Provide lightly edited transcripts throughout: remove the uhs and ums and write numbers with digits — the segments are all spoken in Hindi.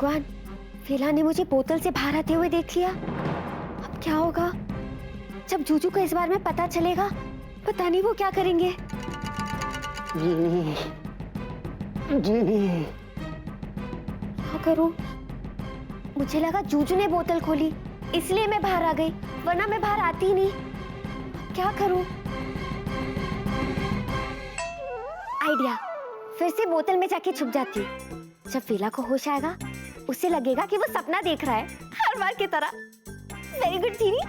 भगवान, फिला ने मुझे बोतल से बाहर आते हुए देख लिया। अब क्या होगा? जब जूजू को इस बारे में पता चलेगा, पता नहीं वो क्या करेंगे। जीनी, जीनी। क्या करूं? मुझे लगा जूजू ने बोतल खोली, इसलिए मैं बाहर आ गई, वरना मैं बाहर आती ही नहीं। अब क्या करूं? आइडिया, फिर से बोतल में जाके छुप जाती। जब फिला को होश आएगा, उसे लगेगा कि वो सपना देख रहा है, हर बार की तरह। वेरी गुड जीनी।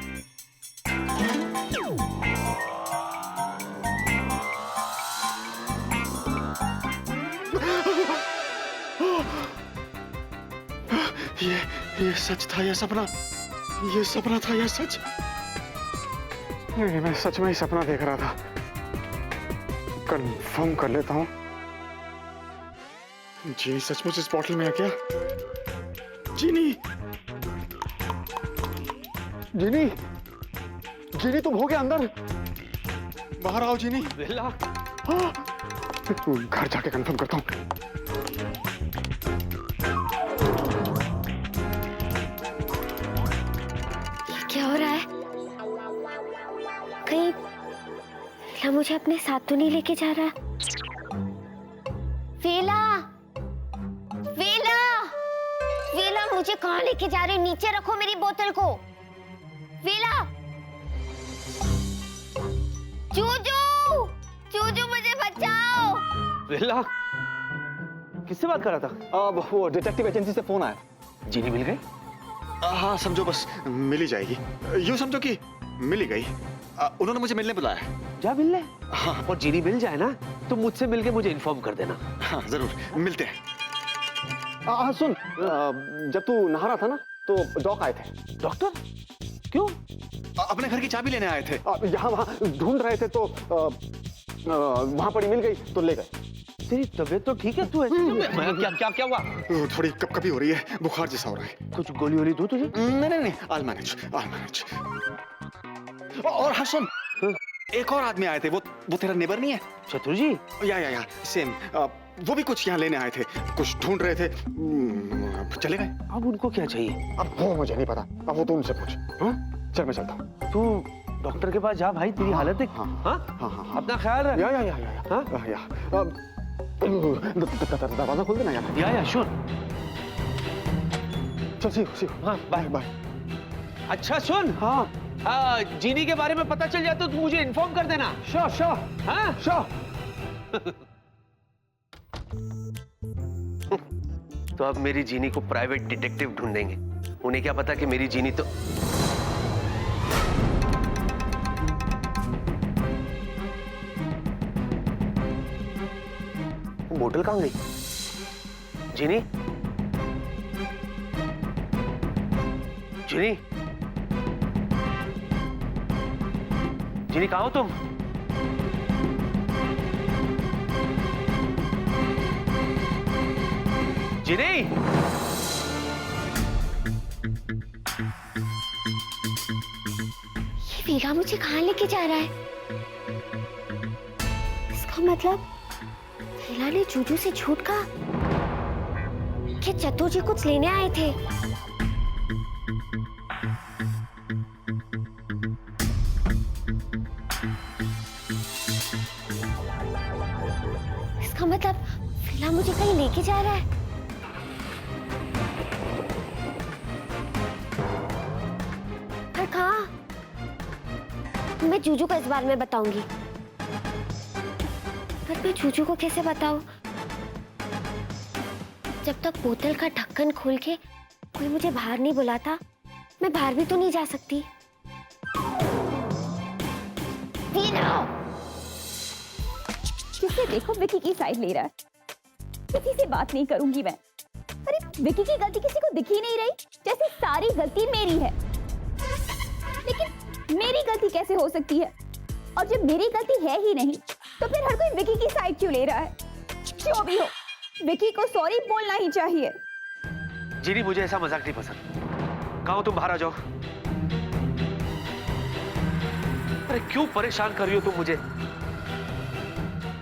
ये सच था या सपना? ये सपना था या सच? नहीं, मैं सच में ही सपना देख रहा था। कंफर्म कर लेता हूँ। जीनी सचमुच इस बॉटल में है क्या? जीनी, जीनी, जीनी तुम हो गया अंदर? बाहर आओ जीनी। बेला, घर जाके कंफर्म करता हूँ। क्या हो रहा है? कहीं फिला मुझे अपने साथ तो नहीं लेके जा रहा? फिला, फिला, फिला, मुझे कहाँ लेके जा रहे हो? नीचे रखो मेरी बोतल को। फिला, चूजू, चूजू, मुझे बचाओ। बेला, किससे बात कर रहा था? वो डिटेक्टिव एजेंसी से फोन आया। जीनी मिल गई? हाँ, समझो बस मिल ही जाएगी। यूँ समझो कि मिल ही गई। उन्होंने मुझे मिलने बुलाया। जा मिलने। हाँ। और जीनी मिल जाए ना तो मुझसे मिलके मुझे इन्फॉर्म कर देना। हाँ जरूर, मिलते हैं। सुन, जब तू नहा रहा था ना तो डॉक आए थे। डॉक्टर? क्यों? अपने घर की चाबी लेने आए थे। यहाँ वहाँ ढूंढ रहे थे तो वहाँ पड़ी, मिल गई तो ले गए। तेरी तबीयत तो ठीक है? तू ऐसे क्या क्या क्या हुआ? थोड़ी कपकपी हो रही है, बुखार जैसा हो रहा है। कुछ गोली वोली दूं तुझे? नहीं, I'll manage। और हाँ सुन, एक और आदमी आए थे। वो तेरा नेबर नहीं है? चतुर जी? या सेम। वो भी कुछ यहाँ लेने आए थे, कुछ ढूंढ रहे थे, चले गए। अब उनको क्या चाहिए? अब वो मुझे नहीं पता, अब वो तू उनसे पूछ। चल मैं चलता हूँ। तू डॉक्टर के पास जा भाई, तेरी हालत देख। हाँ। अपना ख्याल रख। या दरवाजा खोल देना यार। या श्योर। चल सीखो। हाँ, बाय। अच्छा सुन, हाँ, जीनी के बारे में पता चल जाए तो तू मुझे इन्फॉर्म कर देना। श्योर। हाँ श्योर। तो अब मेरी जीनी को प्राइवेट डिटेक्टिव ढूंढेंगे। उन्हें क्या पता कि मेरी जीनी तो बोतल कहाँ गई? जीनी, जीनी, जीनी कहाँ हो तुम? जीनी, ये फिला मुझे कहाँ लेके जा रहा है? इसका मतलब फिला ने जूजू से झूठ कहा कि चतुर जी कुछ लेने आए थे। इसका मतलब फिला मुझे कहीं लेके जा रहा है। पर कहाँ? मैं जूजू को इस बारे में बताऊंगी। पर मैं जूजू को कैसे बताऊं? जब तक बोतल का ढक्कन खोल के कोई मुझे बाहर नहीं बुलाता, मैं बाहर भी तो नहीं जा सकती। जिससे देखो विकी की साइड ले रहा है। किसी से बात नहीं करूंगी मैं। अरे विकी की गलती किसी को दिख ही नहीं रही, जैसे सारी गलती मेरी है। लेकिन मेरी गलती कैसे हो सकती है? और जब मेरी गलती है ही नहीं तो फिर हर कोई विकी की साइड क्यों ले रहा है? जो भी हो, विकी को सॉरी बोलना ही चाहिए। जीनी, मुझे ऐसा मजाक नहीं पसंद। कहाँ हो तुम? बाहर आ जाओ। अरे क्यों परेशान कर रही हो तुम मुझे?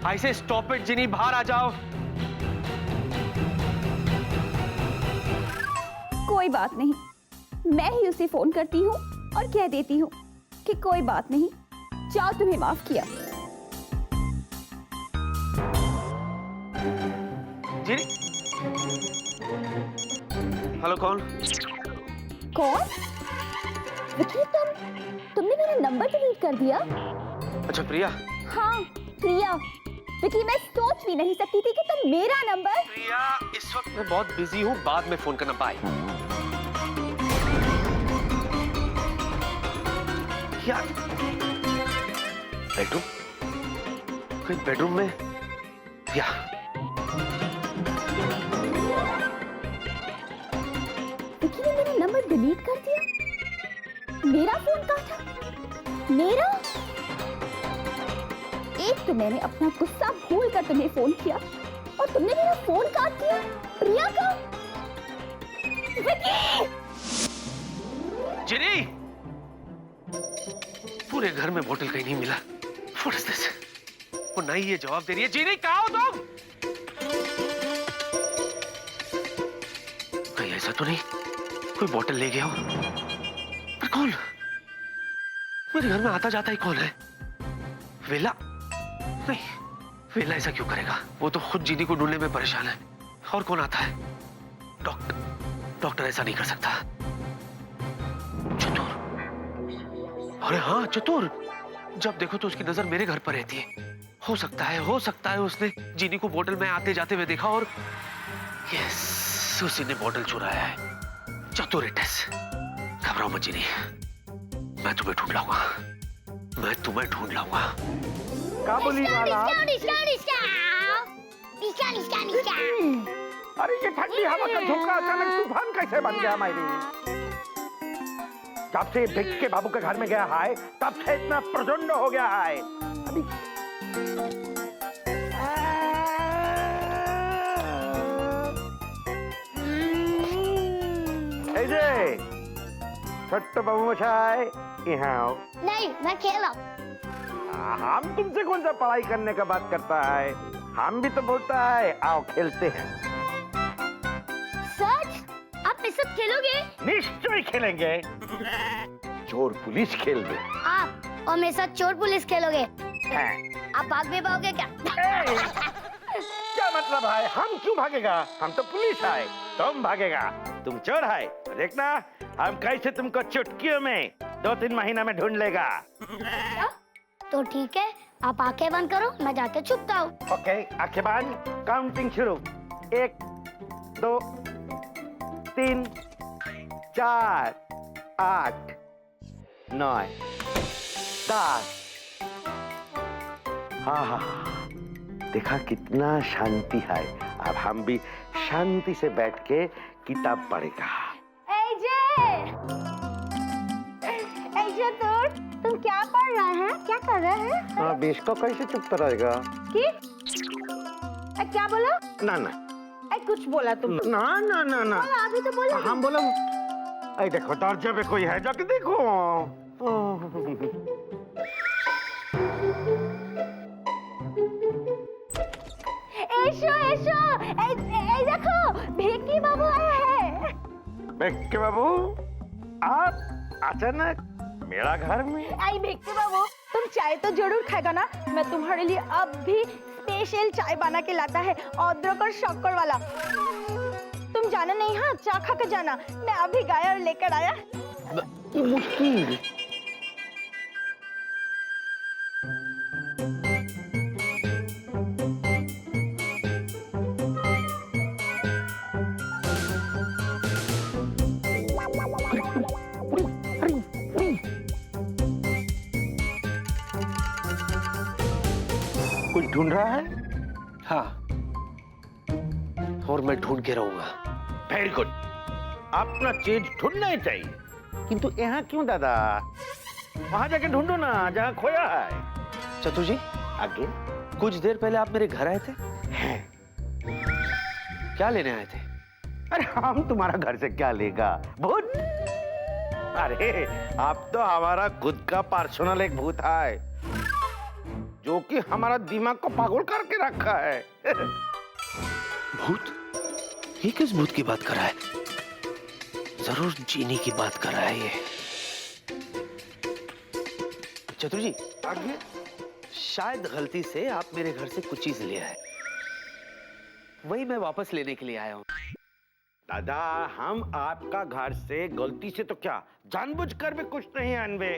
ऐसे स्टॉप इट जीनी, बाहर आ जाओ। कोई बात नहीं, मैं ही उसे फोन करती हूँ और कह देती हूँ कि कोई बात नहीं, जाओ तुम्हें माफ किया। जीनी, हेलो कौन? कौन? विकी, तुमने मेरा नंबर डिलीट कर दिया? अच्छा प्रिया। हाँ प्रिया। विकी, मैं सोच भी नहीं सकती थी कि तुम मेरा नंबर। प्रिया, इस वक्त मैं बहुत बिजी हूँ, बाद में फोन करना। बाय। यार, बेडरूम? कोई बेडरूम में? या विकी ने मेरा नंबर डिलीट कर दिया। मेरा फोन कहाँ था? मेरा? एक तो मैंने अपना गुस्सा भूल कर तुम्हें फोन किया और तुमने मेरा फोन काट दिया। प्रिया का? विकी! जिनी, पूरे घर में बोतल कहीं नहीं मिला। What is this? वो नहीं ये जवाब दे रही है। जिनी, कहाँ हो तुम? कहीं ऐसा तो नहीं कोई बोतल ले गया हो? पर कौन? मेरे घर में आता जाता ही कौन है? वेला? नहीं, वेला ऐसा क्यों करेगा? वो तो खुद जिनी को ढूंढने में परेशान है। और कौन आता है? डॉक्टर ऐसा नहीं कर सकता। चतुर। अरे हाँ, चतुर। जब देखो तो उसकी नजर मेरे घर पर रहती है। हो सकता है उसने जिनी को बोतल में आते जाते हुए देखा और यस, उसी ने बोतल चुराया है। चतुर इट इज। घबराओ मत जिनी, मैं तुम्हें ढूंढ लाऊंगा। काबुली वाला। अरे ये ठंडी हवा का झोंका अचानक तूफान कैसे बन गया मेरी? जब से भिक्की के बाबू के घर में गया है तब से इतना प्रचंड हो गया है। अभी छोट्टू बाबू मशाई यहाँ आओ। नहीं, मैं खेला। हम तुमसे कौन सा पढ़ाई करने का बात करता है? हम भी तो बोलता है आओ खेलते हैं। सच? आप ये सब खेलोगे? निश्चय खेलेंगे। चोर पुलिस खेल दे। आप और मेरे साथ चोर पुलिस खेलोगे? हाँ। आप भाग भी पाओगे क्या? क्या मतलब है? हम क्यों भागेगा? हम तो पुलिस है। तुम भागेगा? तुम चोर है। देखना हम कैसे तुमको चुटकियों में 2-3 महीना में ढूंढ लेगा। तो ठीक है, आप आंखें बंद करो, मैं जाके छुपता हूँ। ओके, आंखें बंद, काउंटिंग शुरू। 1, 2, 3, 4, 8, 9, 10। हाँ, देखा कितना शांति है। अब हम भी शांति से बैठ के किताब पढ़ेगा। तुम क्या पढ़ रहे हैं? क्या कर रहे हैं? हाँ, बीच को कैसे चुप रहेगा? क्या बोला? ना कुछ बोला तुम? ना। अभी तो बोला। हम बोला। देखो दर्जे पे कोई है, जाके देखो। ऐशो, देखो, भिक्की बाबू आया है। भिक्की बाबू, आप अचानक मेरा घर में? आई भिक्की बाबू, तुम चाय तो जरूर खाएगा ना? मैं तुम्हारे लिए अब भी स्पेशल चाय बना के लाता है, अदरक और शक्कर वाला। तुम जाना नहीं? हाँ, चाय खा के जाना। मैं अभी गया और लेकर आया। मुश्किल। कुछ ढूंढ रहा है? हाँ, और मैं ढूंढ के रहूंगा। Very good. अपना चीज ढूंढना ही चाहिए। किंतु यहाँ क्यों दादा? वहां जाके ढूंढो ना जहाँ खोया है। चतुर जी, आगे? कुछ देर पहले आप मेरे घर आए थे। क्या लेने आए थे? अरे हम तुम्हारा घर से क्या लेगा? भूत? अरे आप तो हमारा खुद का पर्सनल एक भूत है जो कि हमारा दिमाग को पागल करके रखा है। भूत? ये किस भूत की बात कर रहा है? जरूर जीनी की बात कर रहा है ये। चतुर जी, आगे शायद गलती से आप मेरे घर से कुछ चीज ले आए, वही मैं वापस लेने के लिए आया हूँ। दादा, हम आपका घर से गलती से तो क्या जानबूझकर भी कुछ नहीं अनबे।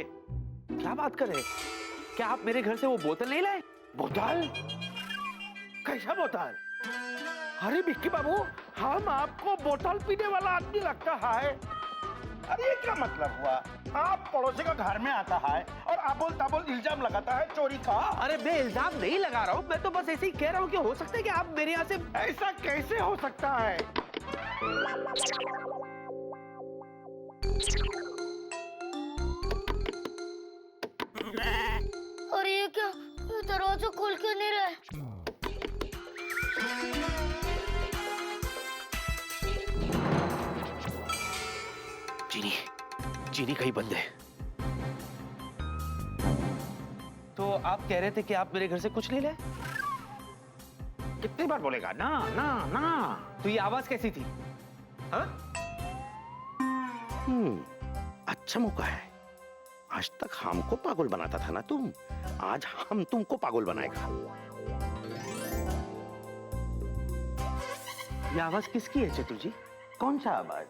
क्या बात कर रहे हैं? क्या आप मेरे घर से वो बोतल नहीं लाए? बोतल? कैसा बोतल? अरे विक्की बाबू, हम आपको बोतल पीने वाला आदमी लगता है? अरे ये क्या मतलब हुआ? आप पड़ोसी का घर में आता है और अबोल तबोल इल्जाम लगाता है चोरी का। अरे मैं इल्जाम नहीं लगा रहा हूँ, मैं तो बस ऐसे ही कह रहा हूँ कि हो सकता है कि आप मेरे यहाँ से। ऐसा कैसे हो सकता है? और ये क्या, ये दरवाजा खोल क्यों नहीं रहा है? जीनी, जीनी कहीं बंद है। तो आप कह रहे थे कि आप मेरे घर से कुछ नहीं लाए? कितनी बार बोलेगा? ना ना ना। तो ये आवाज कैसी थी? हाँ? अच्छा मौका है। आज तक हमको पागल बनाता था ना तुम, आज हम तुमको पागल बनाएगा। ये आवाज किसकी है चतुर जी? कौन सा आवाज?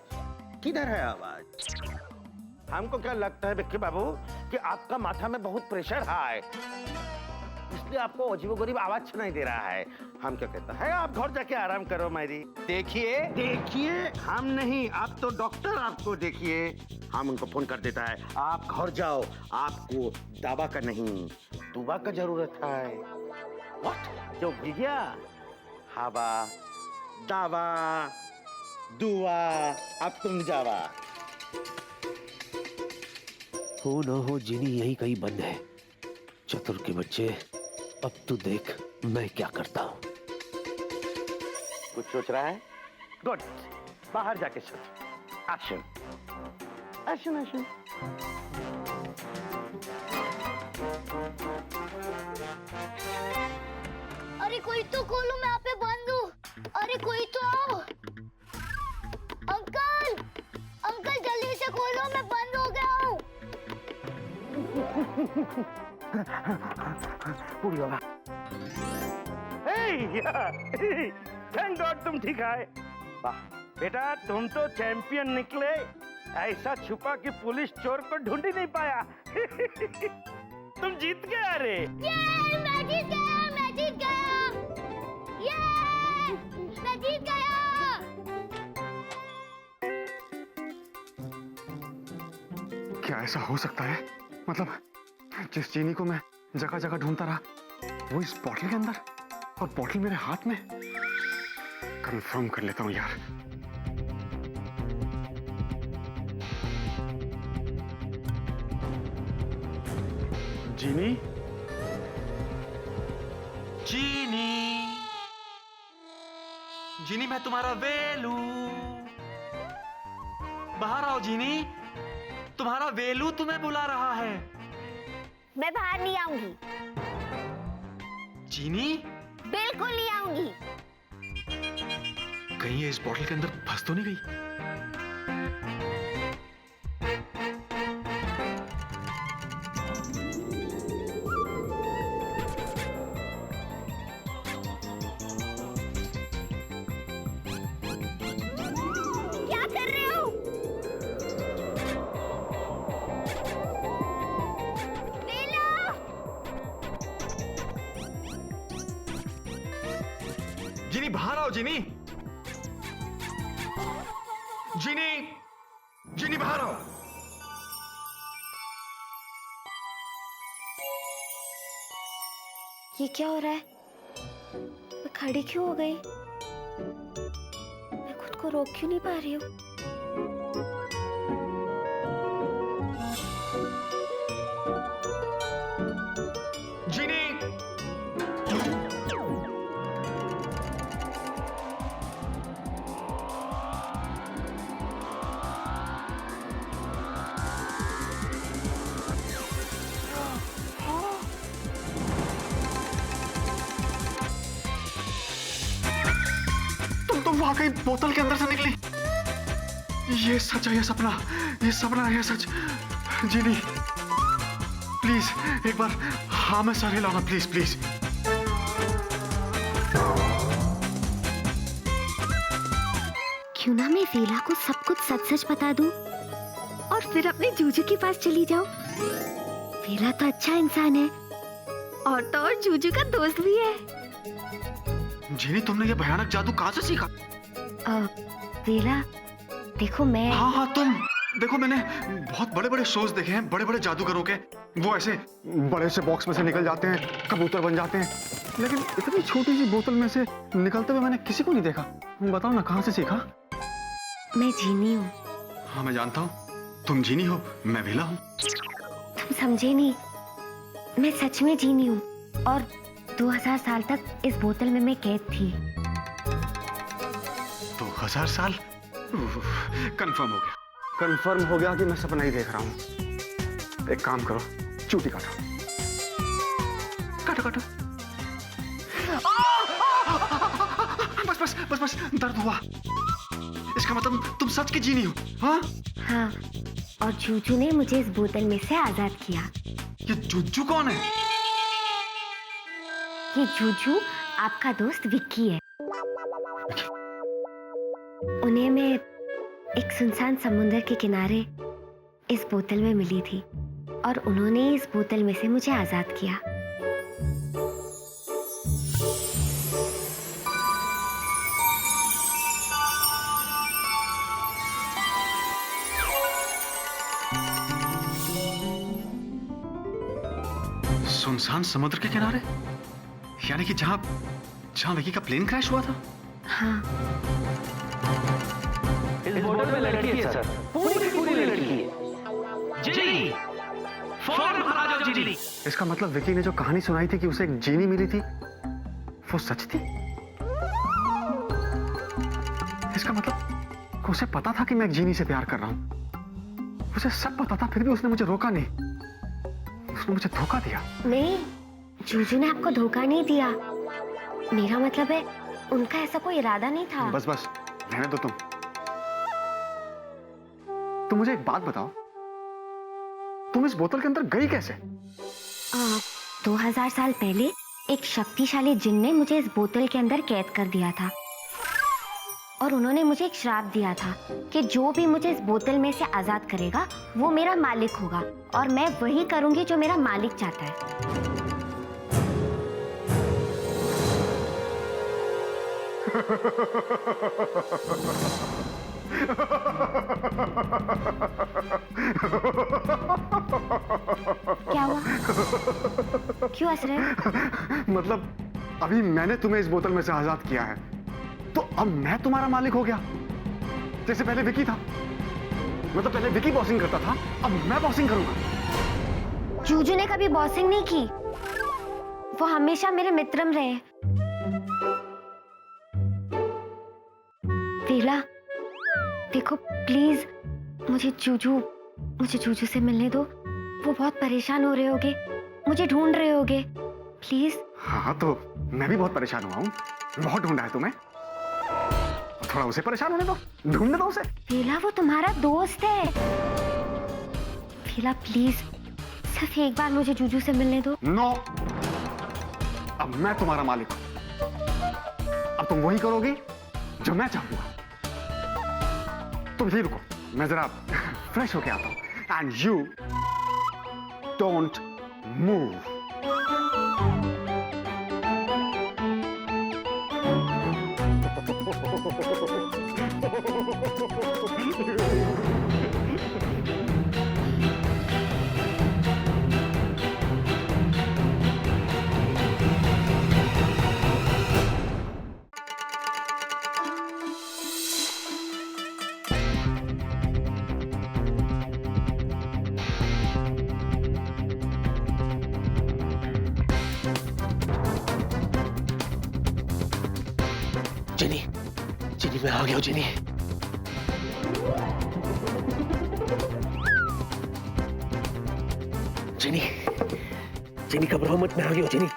किधर है आवाज? हमको क्या लगता है विक्की बाबू कि आपका माथा में बहुत प्रेशर है, इसलिए आपको अजीबोगरीब आवाज सुनाई दे रहा है। हम क्या कहता है, आप घर जाके आराम करो मेरी। देखिए देखिए, हम नहीं, आप तो डॉक्टर, आपको देखिए। हम उनको फोन कर देता है, आप घर जाओ, आपको दवा का नहीं दुआ का जरूरत है। व्हाट? जो गया हवा, दवा, दुआ, अब तुम जावा। हो ना हो जीनी यही कहीं बंद है। चतुर के बच्चे, अब तू देख मैं क्या करता हूँ। कुछ सोच रहा है? गुड, बाहर जाके सोच। Action action action. अरे कोई तो खोलो, मैं यहाँ पे बंद हूँ। अरे कोई तो आओ। अंकल, अंकल जल्दी से खोलो, मैं बंद हो गया हूँ। थैंक गॉड तुम ठीक है। वाह बेटा, तुम तो चैंपियन निकले। ऐसा छुपा कि पुलिस चोर को ढूंढ ही नहीं पाया। तुम जीत गए। अरे मैं जीत गया, मैं जीत गया। ये मैं जीत गया। क्या ऐसा हो सकता है? मतलब जिस चीनी को मैं जगह जगह ढूंढता रहा, वो इस बॉटल के अंदर, और बॉटल मेरे हाथ में। कंफर्म कर लेता हूँ यार। जीनी, जीनी, जीनी मैं तुम्हारा वेलू। बाहर आओ जीनी, तुम्हारा वेलू तुम्हें बुला रहा है। मैं बाहर नहीं आऊंगी। जीनी, बिल्कुल नहीं आऊंगी। कहीं ये इस बॉटल के अंदर फंस तो नहीं गई? क्या कर रहे हो? वेलू! जीनी बाहर आओ जीनी, जीनी, जीनी बाहर आओ। ये क्या हो रहा है? मैं खड़ी क्यों हो गई? मैं खुद को रोक क्यों नहीं पा रही हूँ? जीनी, तुम तो वाकई बोतल के अंदर से निकली। ये सच है, ये सपना, ये सपना है, सच। जीनी, प्लीज एक बार हाँ में सर हिलाना, प्लीज प्लीज। क्यों ना मैं वेला को सब कुछ सच सच बता दूं और फिर अपने जूजू के पास चली जाऊं। वेला तो अच्छा इंसान है और तो और जूजू का दोस्त भी है। जीनी, तुमने ये भयानक जादू कहाँ से सीखा? वेला देखो मैं हाँ तुम देखो, मैंने बहुत बड़े बड़े शोज देखे हैं बड़े बड़े जादूगरों के। वो ऐसे बड़े से बॉक्स में से निकल जाते हैं, कबूतर बन जाते हैं, लेकिन इतनी छोटी सी बोतल में से निकलते हुए मैंने किसी को नहीं देखा। बताओ ना कहाँ से सीखा? मैं जीनी हूँ। हाँ मैं जानता हूँ, तुम जीनी हो, मैं वेला हूँ। तुम समझे नहीं, मैं सच में जीनी हूँ और 2000 साल तक इस बोतल में मैं कैद थी। 2000 साल? कंफर्म हो गया, कंफर्म हो गया कि मैं सपना ही देख रहा हूँ। एक काम करो, चूटी काटो, काटो काटो। बस बस बस बस, दर्द हुआ। इसका मतलब तुम सच की जीनी हो? हाँ हाँ, और जूजू ने मुझे इस बोतल में से आजाद किया। ये जुज्जू कौन है? ये जूजू आपका दोस्त विक्की है। उन्हें मैं एक सुनसान समुद्र के किनारे इस बोतल में मिली थी और उन्होंने इस बोतल में से मुझे आजाद किया। सुनसान समुद्र के किनारे? यानी कि जहां विकी का प्लेन क्रैश हुआ था? हाँ, इस बोतल में लड़की है सर, पूरी पूरी लड़की है। जी, फौरन आ जाओ जी। इसका मतलब विकी ने जो कहानी सुनाई थी कि उसे एक जीनी मिली थी, वो सच थी? इसका मतलब उसे पता था कि मैं एक जीनी से प्यार कर रहा हूं। उसे सब पता था, फिर भी उसने मुझे रोका नहीं। उसने मुझे धोखा दिया। नहीं, जूजू ने आपको धोखा नहीं दिया। मेरा मतलब है उनका ऐसा कोई इरादा नहीं था। बस बस रहने दो तुम मुझे एक बात बताओ, तुम इस बोतल के अंदर गई कैसे? 2000 साल पहले एक शक्तिशाली जिन ने मुझे इस बोतल के अंदर कैद कर दिया था और उन्होंने मुझे एक श्राप दिया था कि जो भी मुझे इस बोतल में से आजाद करेगा वो मेरा मालिक होगा और मैं वही करूंगी जो मेरा मालिक चाहता है। क्या हुआ? क्यों हंस रहे हो? मतलब अभी मैंने तुम्हें इस बोतल में से आजाद किया है, तो अब मैं तुम्हारा मालिक हो गया, जैसे पहले विकी था। मतलब पहले विकी बॉसिंग करता था, अब मैं बॉसिंग करूंगा। जूजू ने कभी बॉसिंग नहीं की, वो हमेशा मेरे मित्रम रहे। वेला देखो प्लीज, मुझे जूजू से मिलने दो। वो बहुत परेशान हो रहे होगे, मुझे ढूंढ रहे होगे, प्लीज। हाँ तो मैं भी बहुत परेशान हुआ हूँ, बहुत ढूंढा है तुम्हें। थोड़ा उसे परेशान होने दो, ढूंढने दो उसे। वेला वो तुम्हारा दोस्त है। वेला प्लीज सिर्फ एक बार मुझे जूजू से मिलने दो। नो, अब मैं तुम्हारा मालिक हूं। अब तुम वही करोगी जो मैं चाहूंगा। तुम यही रुको, मैं जरा फ्रेश होके आता हूं। And you don't move. जिनी मैं आ गया हूं जिनी। जिनी घबराओ मत, मैं आ गया हूं जिनी।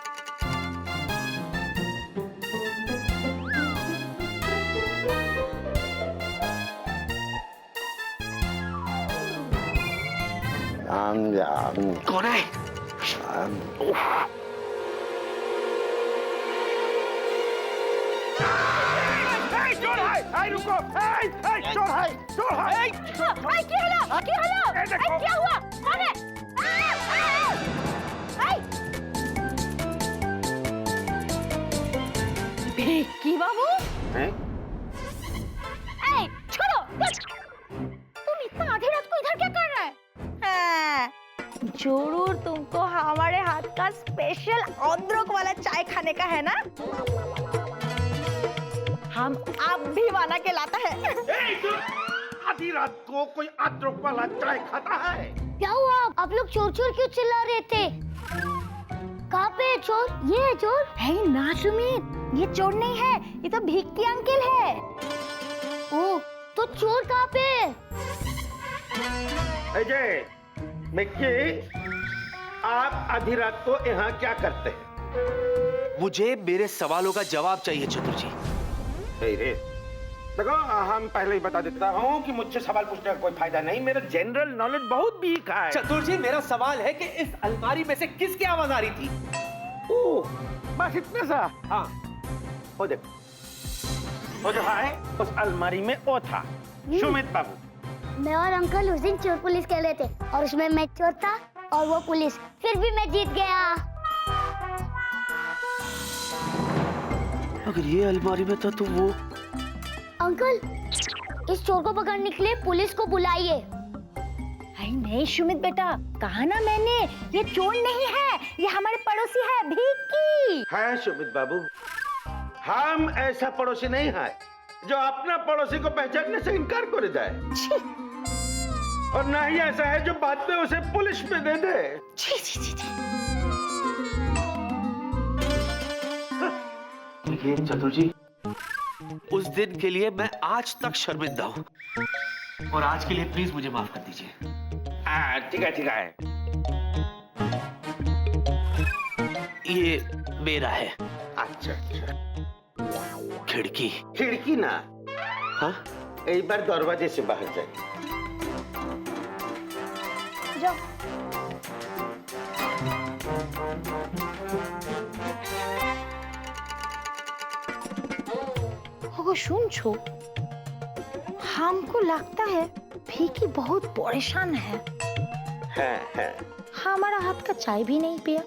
कौन है? चोर है, रुको, चोर है, चोर है। क्या हुआ? कौन है? भिक्की बाबू, हैं? छोड़ो! तुम इतना आधी रात को इधर क्या कर रहा है? जरूर तुमको हमारे हाथ का स्पेशल अदरक वाला चाय खाने का है ना? हम अब भी बना के लाता है। आधी रात को कोई अदरक वाला चाय खाता है? क्या हुआ? आप लोग चोर चोर क्यों चिल्ला रहे थे? कहाँ पे है चोर? ये है चोर? है ना सुमित, ये चोर नहीं है, ये तो भिक्की अंकल है। ओ, तो चोर कहाँ पे है? अजय, मिक्की, आप आधी रात को यहाँ क्या करते हैं? मुझे मेरे सवालों का जवाब चाहिए चतुर जी। देखो, हम पहले ही बता देता हूँ कि मुझसे सवाल पूछने का कोई फायदा नहीं, मेरा जनरल नॉलेज बहुत वीक है। चतुर जी, मेरा सवाल है कि इस अलमारी में से किसकी आवाज आ रही थी? ओह, बस इतना सा। हाँ, वो देखो, वो जो है उस अलमारी में वो था, सुमित बाबू। मैं और अंकल उस दिन चोर पुलिस खेल रहे थे और उसमें मैं चोर था और वो पुलिस, फिर भी मैं जीत गया। अगर ये अलमारी में था तो वो अंकल, इस चोर को पकड़ने के लिए पुलिस को बुलाइए। नहीं सुमित बेटा, कहा ना मैंने, ये चोर नहीं है, ये हमारे पड़ोसी है, भिक्की। है सुमित बाबू, हम ऐसा पड़ोसी नहीं है जो अपना पड़ोसी को पहचानने से इनकार कर जाए, और ना ही ऐसा है जो बाद में उसे पुलिस में दे दे। छी छी छी छी। देखिए चतुर जी, उस दिन के लिए मैं आज तक शर्मिंदा हूँ, और आज के लिए प्लीज मुझे माफ कर दीजिए। ठीक है, ठीक है। ये मेरा है। अच्छा अच्छा, खिड़की। खिड़की ना, हाँ, एक बार दरवाजे से बाहर जाए। जाओ। सुन छो, हमको लगता है भिक्की बहुत परेशान है। हमारा हाथ का चाय भी नहीं पिया।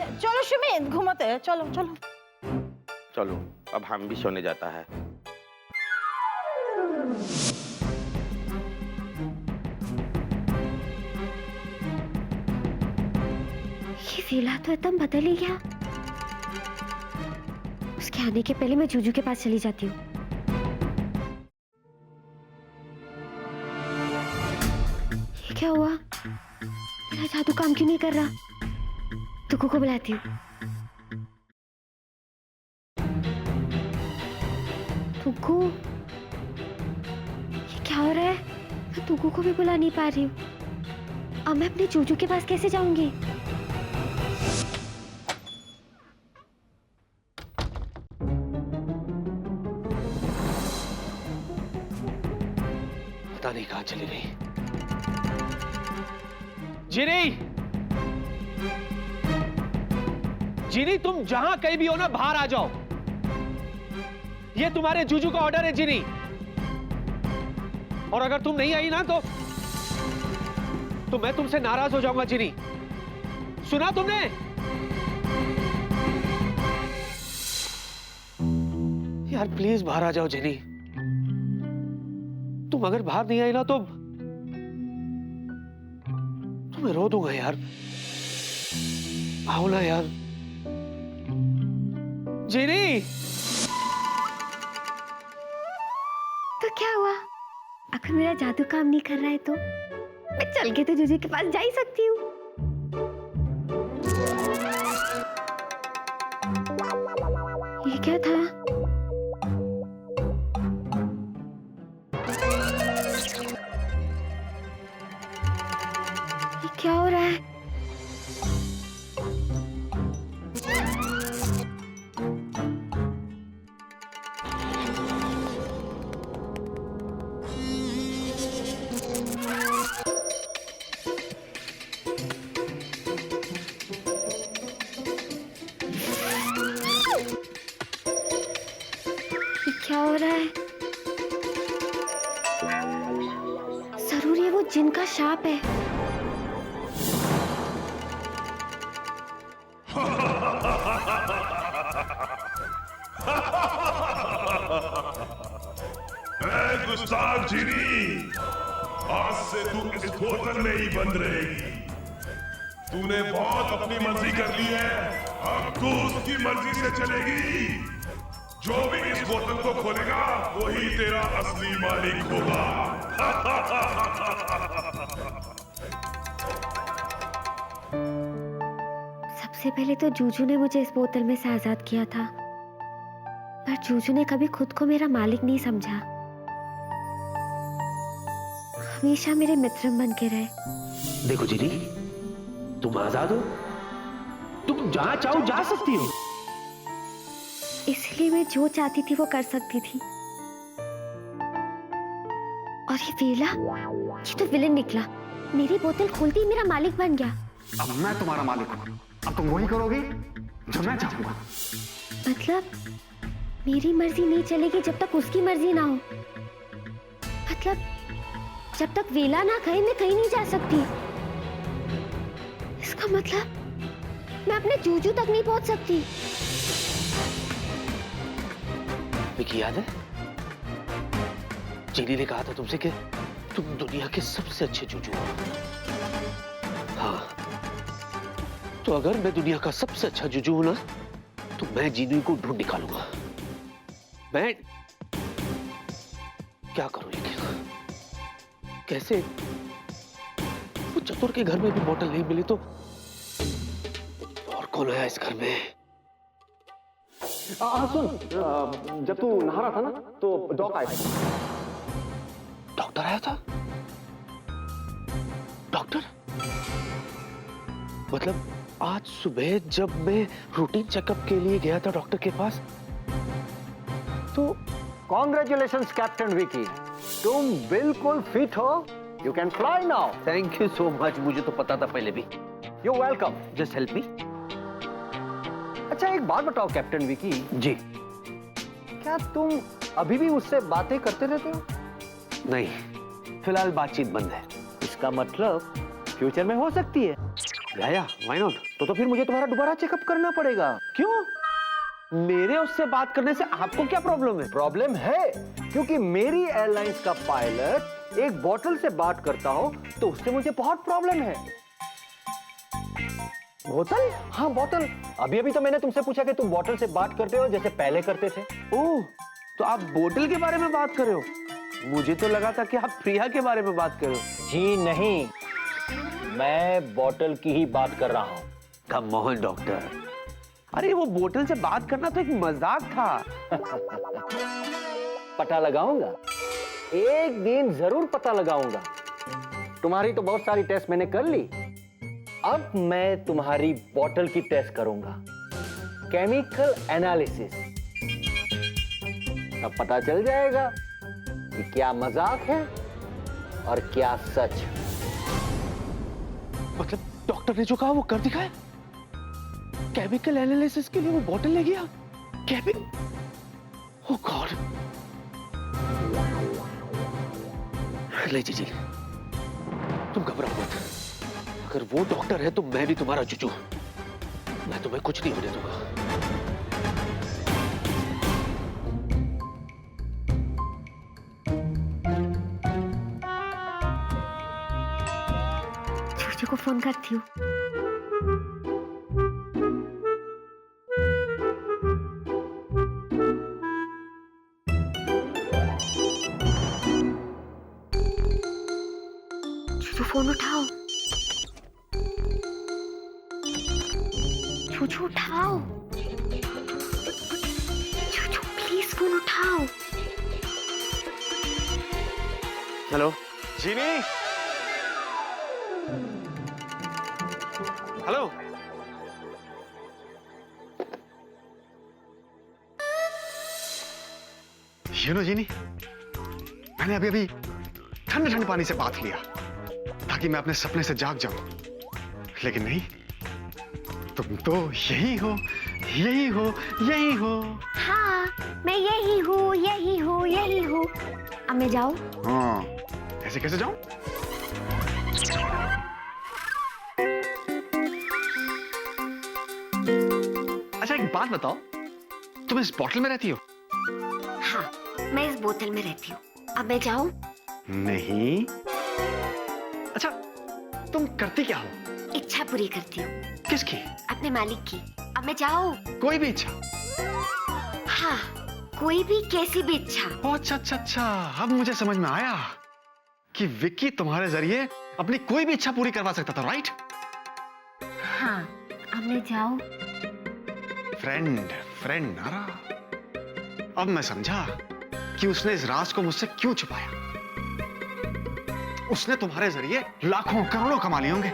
चलो सुमित, घूमते हैं, चलो चलो चलो, अब हम भी सोने जाता है। ये फीला तो एकदम बदल ही गया। उसके आने के पहले मैं जूजू के पास चली जाती हूँ। ये क्या हुआ? मेरा जादू काम क्यों नहीं कर रहा? तुकू को बुलाती हूँ। तुकू, ये क्या हो रहा है? मैं तुकू को भी बुला नहीं पा रही हूँ। अब मैं अपने जूजू के पास कैसे जाऊंगी? पता नहीं कहां चली गई। जिनी, जिनी, तुम जहां कहीं भी हो ना, बाहर आ जाओ। ये तुम्हारे जूजू का ऑर्डर है जिनी, और अगर तुम नहीं आई ना तो मैं तुमसे नाराज हो जाऊंगा। जिनी, सुना तुमने? यार प्लीज बाहर आ जाओ जिनी। तुम अगर बाहर नहीं आई ना तो मैं रो दूंगा यार। आओ ना यार। जिनी, तो क्या हुआ? अगर मेरा जादू काम नहीं कर रहा है तो मैं चल के तो जूजू के पास जा ही सकती हूँ। ये क्या था? ये क्या हो रहा है? जिनका शाप है। ए गुस्ताख जीनी, आज से तू इस बोतल में ही बंद रहेगी। तूने बहुत अपनी मर्जी कर ली है, अब तू उसकी मर्जी से चलेगी। जो भी इस बोतल को खोलेगा वही तेरा असली मालिक होगा। सबसे पहले तो जूजू ने मुझे इस बोतल में से आजाद किया था, पर जूजू ने कभी खुद को मेरा मालिक नहीं समझा। हमेशा मेरे मित्र बन के रहे। देखो जीनी, तुम आजाद हो, तुम जहां चाहो जा सकती हो। इसलिए मैं जो चाहती थी वो कर सकती थी। और ये वेला, ये तो विलन निकला। मेरी बोतल खोलती ही मेरा मालिक बन गया। अब मैं तुम्हारा मालिक हूँ, अब तुम वही करोगी जो मैं चाहूंगा। मतलब मेरी मर्जी नहीं चलेगी जब तक उसकी मर्जी ना हो। मतलब जब तक वेला ना खाए मैं कहीं नहीं जा सकती। इसका मतलब मैं अपने जूजू तक नहीं पहुंच सकती। विकी, याद है जीनी ने कहा था तुमसे कि तुम दुनिया के सबसे अच्छे जूजू हो। हाँ, तो अगर मैं दुनिया का सबसे अच्छा जूजू हूं ना, तो मैं जीनी को ढूंढ निकालूंगा। मैं क्या करूं लेकिन कैसे? वो चतुर के घर में भी बोतल नहीं मिली तो और कौन आया इस घर में? सुन, जब तू नहा रहा था ना तो डॉक आया था। डॉक्टर आया था? डॉक्टर? मतलब आज सुबह जब मैं रूटीन चेकअप के लिए गया था डॉक्टर के पास, तो कॉन्ग्रेचुलेशंस कैप्टन विकी, तुम बिल्कुल फिट हो। You can fly now. Thank you so much. मुझे तो पता था पहले भी। You welcome. Just help me. अच्छा एक बात बताओ कैप्टन विकी, जी। क्या तुम अभी भी उससे बातें करते रहते हो? नहीं, फिलहाल बातचीत बंद है। इसका मतलब फ्यूचर में हो सकती है। या व्हाई नॉट? तो फिर मुझे तुम्हारा दोबारा चेकअप करना पड़ेगा। क्यों? मेरे उससे बात करने से आपको क्या प्रॉब्लम है? प्रॉब्लम है क्योंकि मेरी एयरलाइंस का पायलट एक बोतल से बात करता हो तो उससे मुझे बहुत प्रॉब्लम है। बोतल? हाँ बोतल। अभी अभी तो मैंने तुमसे पूछा कि तुम बोतल से बात करते हो जैसे पहले करते थे। ओह, तो आप बोतल के बारे में बात कर रहे हो? मुझे तो लगा था कि आप प्रिया के बारे में बात कर रहे हो। जी नहीं, मैं बोतल की ही बात कर रहा हूं। कम ऑन डॉक्टर, अरे वो बोतल से बात करना तो एक मजाक था। पता लगाऊंगा, एक दिन जरूर पता लगाऊंगा। तुम्हारी तो बहुत सारी टेस्ट मैंने कर ली, अब मैं तुम्हारी बोतल की टेस्ट करूंगा, केमिकल एनालिसिस। तब पता चल जाएगा कि क्या मजाक है और क्या सच। मतलब डॉक्टर ने जो कहा वो कर दिखाया? केमिकल एनालिसिस के लिए वो बोतल ले गया? ओह गॉड। ले जी, तुम घबराओ मत। अगर वो डॉक्टर है तो मैं भी तुम्हारा चुचू। मैं तुम्हें कुछ नहीं होने दूंगा। चूचू को फोन करती हूँ। चूचू फोन उठाओ। चूचू उठाओ। चूचू प्लीज फोन उठाओ। हेलो जीनी, हेलो। जीनी, मैंने अभी अभी ठंडे ठंडे पानी से बाथ लिया ताकि मैं अपने सपने से जाग जाऊं, लेकिन नहीं, तुम तो यही हो, यही हो, यही हो। हाँ, मैं यही हूँ। अब मैं जाऊँ? हाँ, ऐसे कैसे जाऊं? अच्छा एक बात बताओ, तुम इस बोतल में रहती हो? हाँ, मैं इस बोतल में रहती हूँ। अब मैं जाऊं? नहीं। अच्छा तुम करती क्या हो? इच्छा पूरी करती हूँ, किसकी? अपने मालिक की। अब मैं जाऊं? कोई भी इच्छा? हाँ, कोई भी, कैसी भी इच्छा। ओ, अच्छा अच्छा अच्छा, अब मुझे समझ में आया कि विक्की तुम्हारे जरिए अपनी कोई भी इच्छा पूरी करवा सकता था, राइट? हाँ, अब मैं जाऊं? फ्रेंड फ्रेंड नारा, अब मैं समझा कि उसने इस राज को मुझसे क्यों छुपाया। उसने तुम्हारे जरिए लाखों करोड़ों कमा लिए होंगे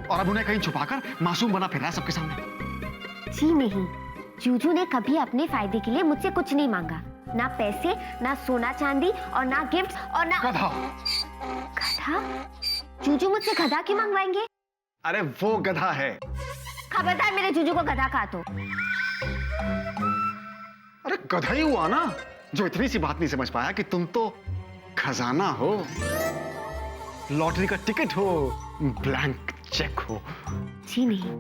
और अब उन्हें कहीं छुपाकर मासूम बना फिर रहा है सबके सामने। जी नहीं, जूजू ने कभी अपने फायदे के लिए मुझसे कुछ नहीं मांगा। ना पैसे, ना सोना चांदी और ना गिफ्ट और ना गधा। गधा? जूजू मुझसे गधा क्यों मंगवाएंगे? अरे वो गधा है। खबरदार मेरे जूजू को गधा कहा तो। अरे गधा ही हुआ ना जो इतनी सी बात नहीं समझ पाया कि तुम तो खजाना हो, लॉटरी का टिकट हो, ब्लैंक चेक हो। जी नहीं,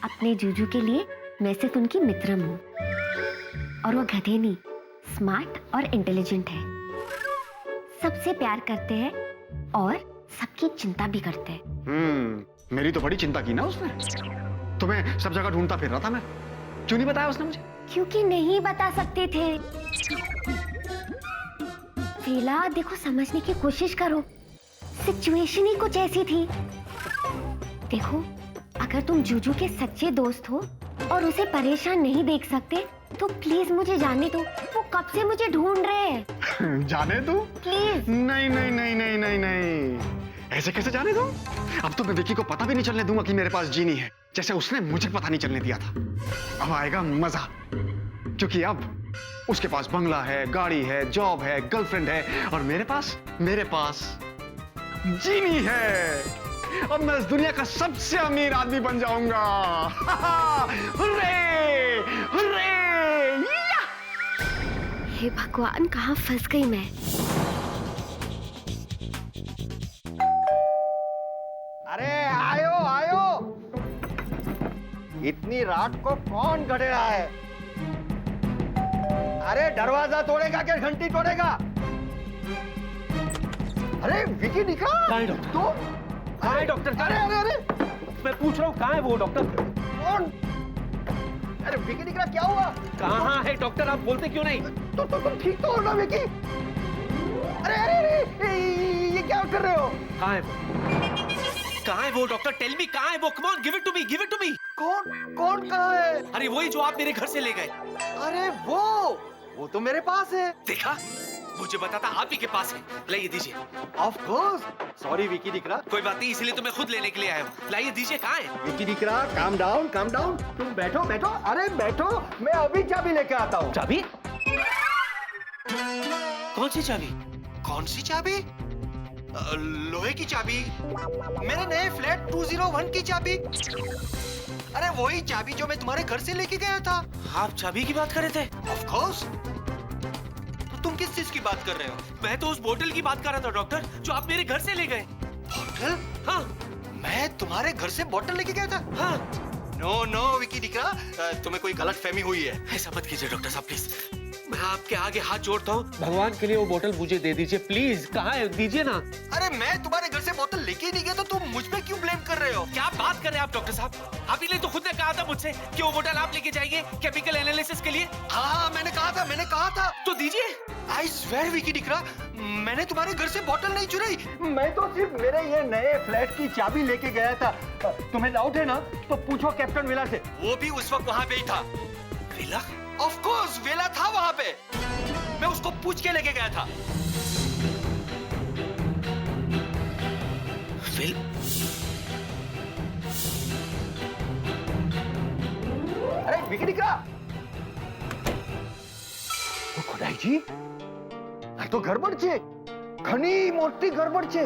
अपने जूजू के लिए मैं सिर्फ उनकी मित्रम हूँ और वो गधे नहीं, स्मार्ट और इंटेलिजेंट है। सबसे प्यार करते हैं और सबकी चिंता भी करते हैं। मेरी तो बड़ी चिंता की ना उसने। तुम्हें सब जगह ढूंढता फिर रहा था मैं। क्यों नहीं बताया उसने मुझे? क्योंकि नहीं बता सकते थे। वेला, देखो, समझने की कोशिश करो। सिचुएशन ही कुछ ऐसी थी। देखो, अगर तुम जूजू के सच्चे दोस्त हो और उसे परेशान नहीं देख सकते तो प्लीज मुझे जाने दो। वो कब से मुझे ढूंढ रहे हैं। जाने दो? प्लीज। नहीं नहीं नहीं नहीं नहीं नहीं, ऐसे कैसे जाने दो? अब तो मैं विक्की को पता भी नहीं चलने दूंगा कि मेरे पास जीनी है, जैसे उसने मुझे पता नहीं चलने दिया था। अब आएगा मजा, क्योंकि अब उसके पास बंगला है, गाड़ी है, जॉब है, गर्लफ्रेंड है और मेरे पास जीनी है। अब मैं इस दुनिया का सबसे अमीर आदमी बन जाऊंगा। हुर्रे! हुर्रे! या! हे भगवान, कहाँ फंस गई मैं। अरे आयो आयो, इतनी रात को कौन गड़ेड़ा है? अरे दरवाजा तोड़ेगा क्या घंटी तोड़ेगा? अरे विकी निका, कहाँ है डॉक्टर? तुम? कहाँ है डॉक्टर? अरे अरे अरे, मैं पूछ रहा हूँ कहाँ है वो डॉक्टर? कौन? अरे विकी निका, क्या हुआ? कहाँ है डॉक्टर? आप बोलते क्यों नहीं? तुम ठीक तो हो ना विकी? अरे अरे अरे, ये क्या कर रहे हो? कहाँ है वो? कहाँ है वो डॉक्टर? टेल मी, कहाँ है वो? Come on, give it to me, give it to me. कौन कौन कहाँ है? अरे वही जो आप मेरे घर से ले गए। अरे वो तो मेरे पास है। देखा, मुझे बताता आप ही के पास है। लाइए दीजिए। Of course. सॉरी विकी दिकरा। कोई बात नहीं, इसलिए तो मैं खुद लेने के लिए आया हूँ। लाइए दीजिए, कहाँ है? Vicky दिकरा, calm down calm down. तुम बैठो बैठो, अरे बैठो, मैं अभी चाबी लेके आता हूँ। चाबी? कौन सी चाबी? कौन सी चाबी? लोहे की चाबी, मेरे नए फ्लैट 201 की चाबी। अरे वही चाबी जो मैं तुम्हारे घर से लेके गया था। आप चाबी की बात कर रहे थे? Of course. तुम किस चीज की बात कर रहे हो? मैं तो उस बोतल की बात कर रहा था डॉक्टर, जो आप मेरे घर से ले गए। बोतल? हाँ मैं तुम्हारे घर से बोतल लेके गया था? हाँ। नो नो विकी दिकरा, तुम्हें कोई गलत फहमी हुई है। ऐसा मत कीजिए डॉक्टर साहब, प्लीज। मैं आपके आगे हाथ जोड़ता हूँ, भगवान के लिए वो बोतल मुझे दे दीजिए प्लीज। कहाँ है? दीजिए ना। अरे मैं तुम्हारे घर से बोतल लेके ही नहीं गया तो तुम मुझ पे क्यों ब्लेम कर रहे हो? क्या बात कर रहे हैं आप डॉक्टर साहब? आप ही ने तो खुद ने कहा था मुझसे कि वो बोतल आप लेके जाएंगे केमिकल एनालिसिस के लिए। हाँ मैंने कहा था। तो दीजिए। आई स्वेयर विकी दिकरा, मैंने तुम्हारे घर से बोतल नहीं चुराई। मैं तो सिर्फ मेरे ये नए फ्लैट की चाबी लेके गया था। तुम्हें डाउट है ना तो पूछो कैप्टन वेला से। वो भी उस वक्त वहाँ पे ही था। वेला? ऑफ कोर्स वेला था वहाँ पे। मैं उसको पूछ के लेके गया था। वेल, अरे विकी दिकरा, खुदाई जी, આ તો ગરબડ છે, ઘણી મોટી ગરબડ છે।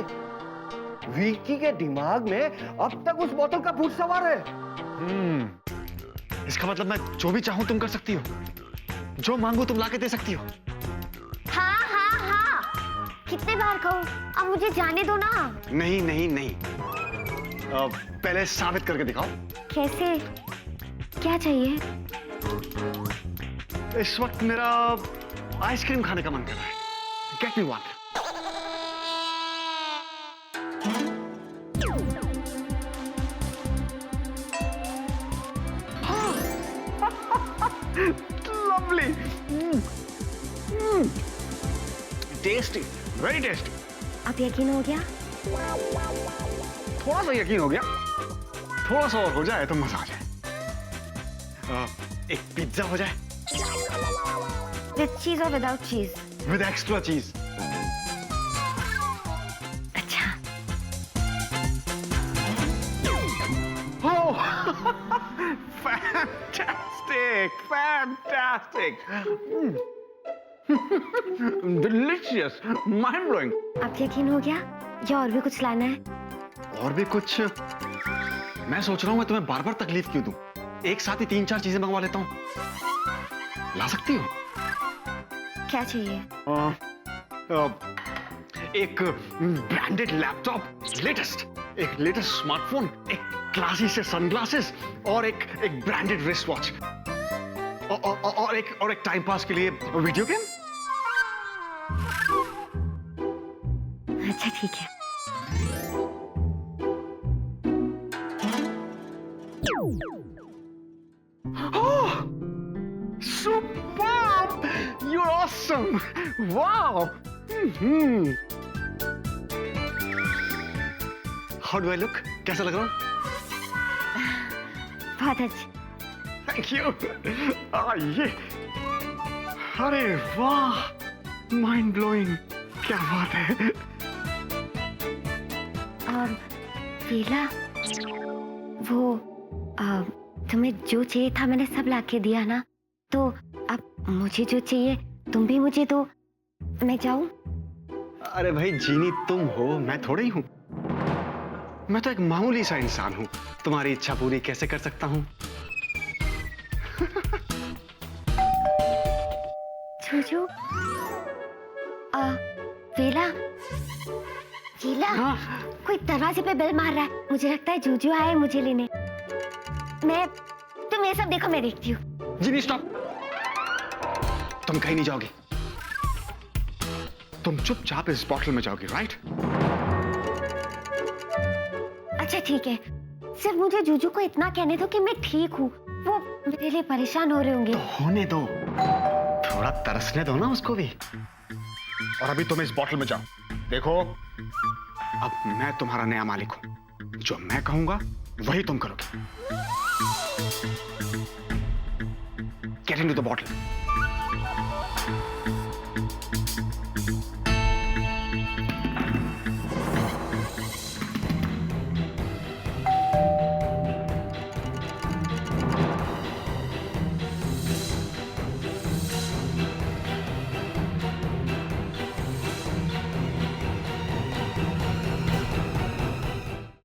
विकी के दिमाग में अब तक उस बोतल का भूत सवार है। इसका मतलब मैं जो भी चाहूं तुम कर सकती हो, जो मांगू तुम लाके दे सकती हो। हाँ हाँ हाँ, कितने बार कहूँ, अब मुझे जाने दो ना। नहीं नहीं नहीं, पहले साबित करके दिखाओ। कैसे? क्या चाहिए? इस वक्त मेरा आइसक्रीम खाने का मन कर रहा है। Get me one. Lovely. Tasty. Very tasty. अब यकीन हो गया? थोड़ा सा यकीन हो गया, थोड़ा सा और हो जाए तो मजा आ जाए। एक पिज्जा हो जाए विद चीज और विदाउट चीज? विद एक्स्ट्रा चीज। अच्छा। Oh, fantastic, fantastic. Delicious, mind blowing. अब यकीन हो गया या और भी कुछ लाना है? और भी कुछ? मैं सोच रहा हूँ मैं तुम्हें बार बार तकलीफ क्यों दूं? एक साथ ही 3-4 चीजें मंगवा लेता हूँ। ला सकती हो? क्या चाहिए? एक ब्रांडेड लैपटॉप, लेटेस्ट, एक लेटेस्ट स्मार्टफोन, एक क्लासी से सनग्लासेस और एक ब्रांडेड रिस्ट वॉच और एक टाइम पास के लिए वीडियो गेम। अच्छा ठीक है। Oh, superb! You're awesome! Wow! How do I look? कैसा लग रहा हूँ? बहुत अच्छा। Thank you. ये, अरे वाह, mind blowing, क्या बात है। वीला, वो तुम्हें जो चाहिए था मैंने सब लाके दिया ना, तो अब मुझे जो चाहिए तुम भी मुझे दो। मैं जाऊं? अरे भाई, जीनी तुम हो, मैं थोड़ी ही हूँ। मैं तो एक मामूली सा इंसान हूँ, तुम्हारी इच्छा पूरी कैसे कर सकता हूँ? जूजू, वीला, वीला, कोई दरवाजे पे बेल मार रहा है। मुझे लगता है जूजू आए मुझे लेने। तुम ये सब देखो, मैं देखती हूँ। जीनी स्टॉप, तुम कहीं नहीं जाओगी। तुम चुपचाप इस बॉटल में जाओगी, राइट? अच्छा ठीक है, सिर्फ मुझे जूजू को इतना कहने दो कि मैं ठीक हूँ। वो मेरे लिए परेशान हो रहे होंगे। तो होने दो, थोड़ा तरसने दो ना उसको भी। और अभी तुम इस बॉटल में जाओ। देखो, अब मैं तुम्हारा नया मालिक हूं। जो मैं कहूंगा वही तुम करोगे। Get into the bottle.